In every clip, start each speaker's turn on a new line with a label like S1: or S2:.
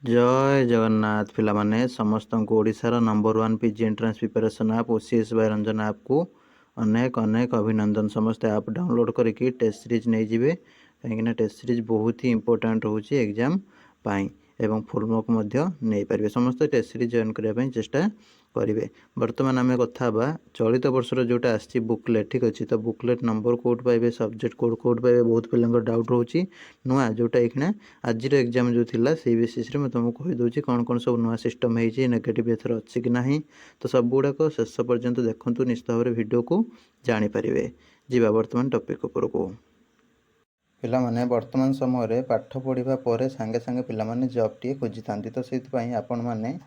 S1: जय जगन्नाथ पिलामाने समस्त को ओडिशार number 1 PG entrance preparation app OCS by Ranjan app को अनेक अनेक अभिनंदन। समस्त ऐप डाउनलोड करके टेस्ट सीरीज नहीं जिवे कहीं टेस्ट सीरीज बहुत ही इंपोर्टेंट रोचे एग्जाम पाई एवं फुल मार्क नहीं पारे। समस्त टेस्ट सीरीज जॉइन करने चेष्टा करेंगे। बर्तमान आम कथा चलित वर्षर जोटा आसी बुकलेट ठीक अच्छे तो बुकलेट नंबर कोड पाइबे सब्जेक्ट कोड कोड पाइबे बहुत पिला डाउट रोचे नुआ जोटा ये आज एग्जाम जो थिला से बेसीस मैं तुमको कहीदे कौन कौन सब नुआ सिस्टम है नेगेटिव एथर अच्छी कि ना तो सब गुड़ाक शेष पर्यंत देखूँ निश्चित भाव में भिडियो को जानीपारे। जा बर्तमान टपिक उपर को पिलामाने वर्तमान समय पाठ पढ़ा पर सांगे सांगे पिलामाने जॉब टी खोजी था तो से आपण मैंने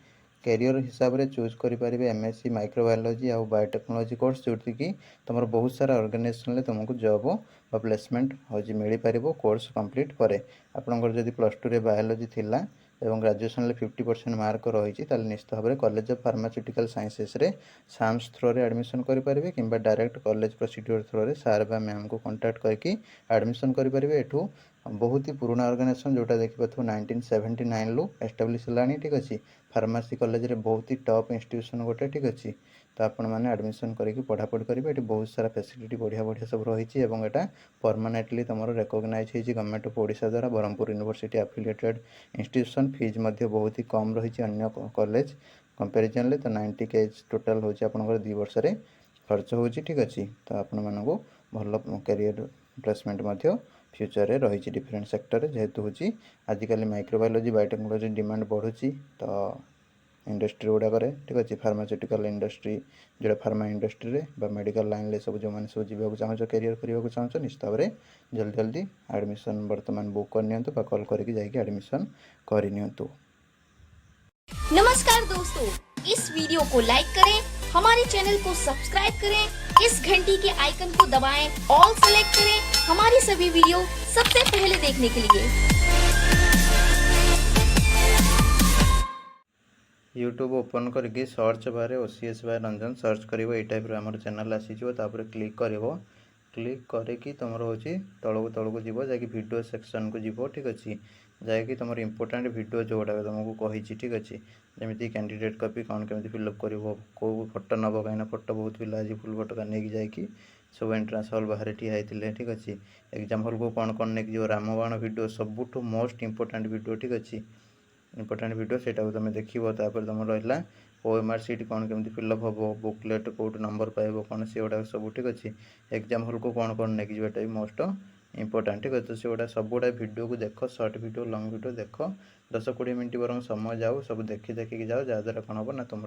S1: कैरियर हिसाब से चूज करेंगे एमएससी माइक्रोबायोलॉजी और बायोटेक्नोलॉजी कोर्स जोटी कि तुम बहुत सारा ऑर्गेनाइजेशन तुमको जॉब बा प्लेसमेंट हो मिल पार कोर्स कंप्लीट पर आपंकर जब प्लस टू बायोलॉजी थिला एवं ग्रेजुएशन 50% मार्क रही निश्चित भाव में कॉलेज ऑफ फार्मास्यूटिकल साइंसेस रे साम्स थ्रो रे एडमिशन करेंगे कि डायरेक्ट कॉलेज प्रोसीड्यूर थ्रो रे सार बा मैम को कांटेक्ट करके एडमिशन करेंगे। एठू बहुत ही पुराना ऑर्गेनाइजेशन जोटा देखिए 1979 लु एस्टाब्लिश है ठीक अच्छे फार्मासी कॉलेज रे बहुत ही टॉप इंस्टीट्यूशन गोटे ठीक अच्छे तो आपण मैंने एडमिशन करके पढ़ापढ़ी करेंगे। ये बहुत सारा फैसिलिटी बढ़िया बढ़िया सब रही है परमानेंटली तुम रेकग्नाइज हो गवर्नमेंट ऑफ ओडिशा द्वारा Brahmapur university affiliated institution fees बहुत ही कम रही अन्य कॉलेज कंपेरिजन ले तो 90 के टोटाल हो 2 वर्ष खर्च हो ठीक अच्छे तो आपण मानक भल कैरियर प्लेसमेंट फ्यूचर रे रही डिफरेंट सेक्टर जेहेतु हूँ आजिकल माइक्रोबायोलॉजी बायोटेक्नोलॉजी डिमांड बढ़ुची तो इंडस्ट्री गुड़ाक ठीक अच्छे फार्मास्यूटिकल इंडस्ट्री जो फार्मा इंडस्ट्री रे मेडिकल लाइन ले सब जो मैंने सब जावाक चाहो कैरियर करने चाहो निश्चित भाव में जल्दी जल्दी एडमिशन बर्तमान बुक करनी कॉल करके जाइए एडमिशन करनी।
S2: नमस्कार दोस्तों, इस वीडियो को लाइक करें, हमारे चैनल को सब्सक्राइब करें, इस घंटी के आइकन को दबाएं, ऑल सेलेक्ट करें हमारी सभी वीडियो सबसे पहले देखने के लिए।
S1: यूट्यूब ओपन करके सर्च बारे OCS by Ranjan search करिवो A type रो हमर चैनल आसी जो तापर क्लिक करिवो क्लिक करे कि तुमर होची तळको जीवो जाकि वीडियो सेक्शन को जीवो ठीक अछि जाकि तुमर इंपोर्टेंट वीडियो जोडा तुमको कहिछि ठीक अछि जेमिति कैंडिडेट कॉपी कौन केमिति फिलअप करिवो को फोटो नबो काइना फोटो बहुत पिला जी फुल फोटो का नेकी जाकि सब एंट्रेंस हॉल बाहर ठिया हेतिले ठीक अछि एग्जाम हॉल को कौन कौन नेकी जो रामबाण वीडियो सबुठो मोस्ट इंपोर्टेंट वीडियो ठीक अछि इंपोर्टेंट वीडियो सेटा को तुम देखिबो तापर तुम रहिला ओएमआर सीट कौन केमिति फिलअप हबो बुकलेट कोड नंबर पाइबो कौन से गुड़ा सब ठीक अच्छे एग्जाम हॉल को कौन कौन नेकी जेटा भी मोस्ट इंपोर्टेंट ठीक अच्छे से गुड़ा सब गुड़ा वीडियो को देख शॉर्ट वीडियो लॉन्ग वीडियो देख 10-20 मिनट बर समय जाओ सब देखी देखिकी जाओ जहाँद्वारा कौन हम ना तुम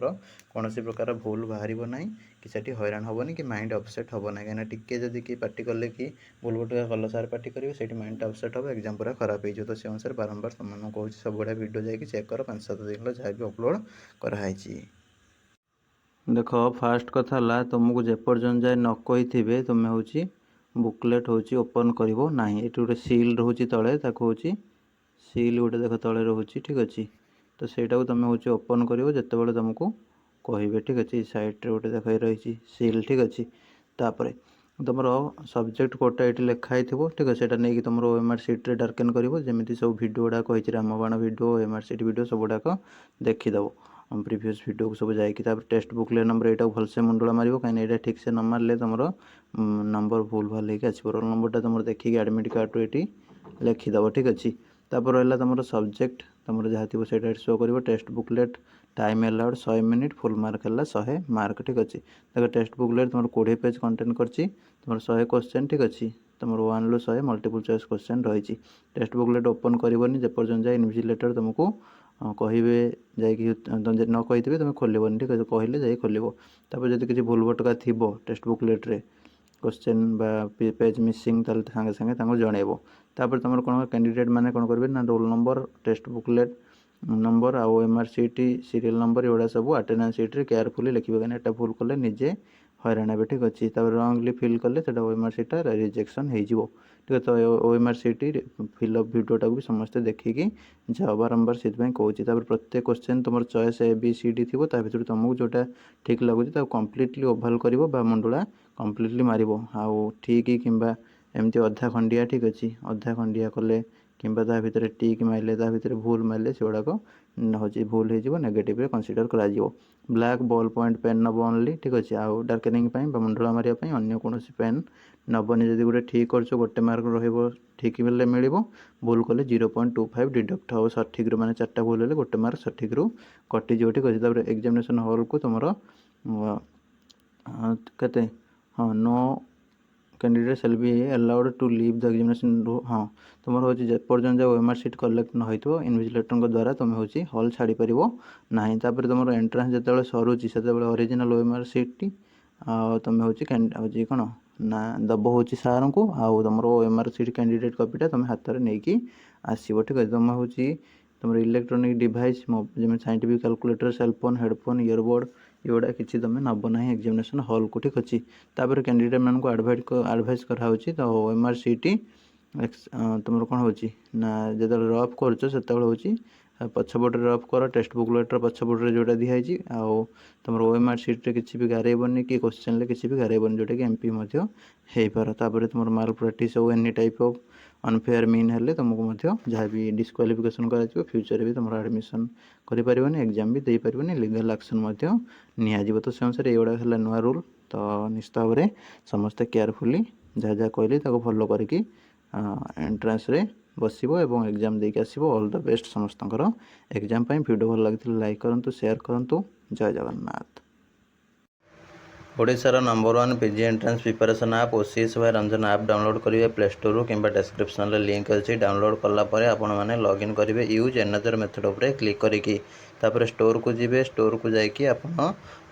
S1: कौन प्रकार भूल बाहर ना कि सेठी हैरान हेनी कि माइंड अपसेट हम ना कहीं टिके जदि कि पार्टी कले कि भूल भटका कल सार पार्टी करेंगे से माइंड अपसेट हम एग्जाम पूरा खराब हो तो से अनुसार बारंबार तुम कहूँ सब गुड़ा वीडियो जाकि चेक कर 5-7 दिन जहाँ भी अपलोड कराई। देख फास्ट कथा है तुमको जेपर्यंत जाए न कही तुम हूँ बुकलेट हूँ ओपन कर ना ये गोटे सील रोचे तले हूँ सील गोटे देख तले रोचे ठीक अच्छे तो सहीटा तुम हूँ ओपन कर जिते तुमको कहे ठीक अच्छे साइड्रे गोटे देख रही सील ठीक अच्छे तापर तुम सब्जेक्ट कोडटा ये लिखाई थो ठीक है से नहीं तुम ओएमआर सीट्रे डार्केन करमी सब भिडियो गुड़ा कही रामबाण भिडियो ओएमआर सीट भिडियो सब गुड़ाक देखीदेव प्रीवियस वीडियो को सब जाकि टेस्ट बुकलेट नंबर यहाँ भलसे मुंडला मार कहीं ठीक से न मारे तुम नंबर भूल भाल हो आसो रोल नंबरटा तुम देखिए एडमिट कार्ड ये लिखिदेव ठीक अच्छे तापर रहा तुम सब्जेक्ट तुम जहाँ थी से शो कर test booklet time allowed 100 minute full mark है 100 मार्क ठीक अच्छे देख टेस्ट बुकलेट तुम 20 पेज कंटेंट करम 100 क्वेश्चन ठीक अच्छे तुम 1 रू 100 मल्टीपल चॉइस क्वेश्चन रही टेस्ट बुकलेट ओपन करनी जेपर्यंत जाए इनविजिलेटर तुमको कहे जाकि न कही तुम खोलनी ठीक है कहले जाए खोल तापर जब किसी भूल भटका थी टेस्ट बुकलेट्रे क्वेश्चन पेज मिसिंग सांगे सांगे जनइब तापर तुम कौन कैंडिडेट मैंने कौन करेंगे ना roll number test booklet number आउ एमआर सीट सीरियल नंबर एगुड़ा सब अटेंडेंस सीट्रे केयरफुली लिखे कहीं यहाँ भूल कले निजे हैरान हे ठीक अच्छे रंगली फिल कले ओएमआर सीटा रिजेक्शन हो ठीक है तो ओएमआर सीट फिलअप भिडियोटा भी समस्ते देखिकी जाओ बारंबार से कहूँ प्रत्येक क्वेश्चन तुम चॉइस ABCD थी भर तुमको जोटा ठीक लगुच कम्प्लीटली ओभाल कर मुंडुला कम्प्लीटली मार आउ ठीक कि एमती अधा खंडिया ठीक अच्छे अधा खंडिया कले किंबा ता भितर टिक माइले ता भितर भूल माइले से गुड़ाक हूँ भूल हो नेगेटिव कनसीडर कर ब्लैक बॉल पॉइंट पेन नब ओनली ठीक अच्छे आउ डार्केनिंग मंडला मारे अन्य कौन पेन नबनी जब गोटे ठीक कर गोटे मार्क ठीक बेले मिल भूल कले 0.25 डिडक्ट हम सठिक माने 4टा भूल हेल्ले गोटे मार्क सठिक कटिज ठीक अच्छे एग्जामिनेशन हॉल को तुम के हाँ no candidate shall be allowed to leave the examination हाँ तुम हूँ जेपर्यंत जो ओएमआर सीट कलेक्ट न हो इनविजिलेटर द्वारा तुम हूँ हॉल छाड़ी पार ना तुम एंट्रांस जो सरुची से ओरिजिनल ओएमआर सीट तुम हूँ कौन ना दब हूँ सार को आउ तुम ओएमआर सीट कैंडिडेट कॉपीटा तुम हाथ में नहीं आसो ठीक है तुम हूँ तुम इलेक्ट्रोनिक डिवाइस जमी scientific calculator cellphone headphone earbud एगुड़ा किसी तुम नब ना एग्जामिनेशन हॉल को ठीक अच्छे तापर कैंडिडेट मान आडभाइस कराऊँ तो ओएमआर सीट तुम कौन हो जो रफ कर पछपटे रफ कर टेक्स्ट बुकलेटर पछपटे जोटा दिखाई आउ तुम ओएमआर सीट्रे किसी भी गारेबनी कि क्वेश्चन किसी भी गारेबनी जोटा कि एमपी हो पार तापर तुम माल प्राक्टिस हो any type of unfair mean हेल्ले तुमको जहाँ भी डिस्क्वालिफिकेशन कर फ्यूचर भी तुम एडमिशन कर एग्जाम भी दे पारनी लीगल एक्शन नि तो से अनुसार ये है नुआ रूल तो निश्चित भाव में समस्ते केयरफुली जहाँ जहाँ कहली फॉलो करके एंट्रांस रे बसबो एवं एग्जाम देके आसबो ऑल द बेस्ट समस्तंकर एग्जाम वीडियो भल लगी लाइक करूँ शेयर करूँ जय जगन्नाथ। ओडिशार number 1 PG entrance preparation app OCS by Ranjan app download करेंगे प्ले स्टोर कि डिस्क्रिप्शन लिंक अच्छी डाउनलोड कलापर आपण मैंने लॉगिन करेंगे यूज एनदर मेथड उपर क्लिक करके स्टोर को जीवे स्टोर को जाकि आप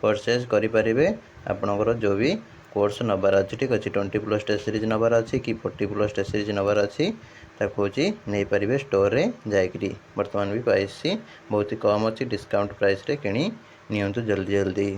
S1: परचेज करेंगे आपणकर जो भी कोर्स नबार अच्छी ठीक अच्छे 20+ टेस्ट सीरीज नबार अच्छी कि 40+ टेस्ट सीरीज नबार अच्छी हूँ नहीं पारे स्टोर रे जाकरी बर्तमान भी प्राइस बहुत ही कम अच्छी डिस्काउंट प्राइस रे किणी नियंतु जल्दी जल्दी।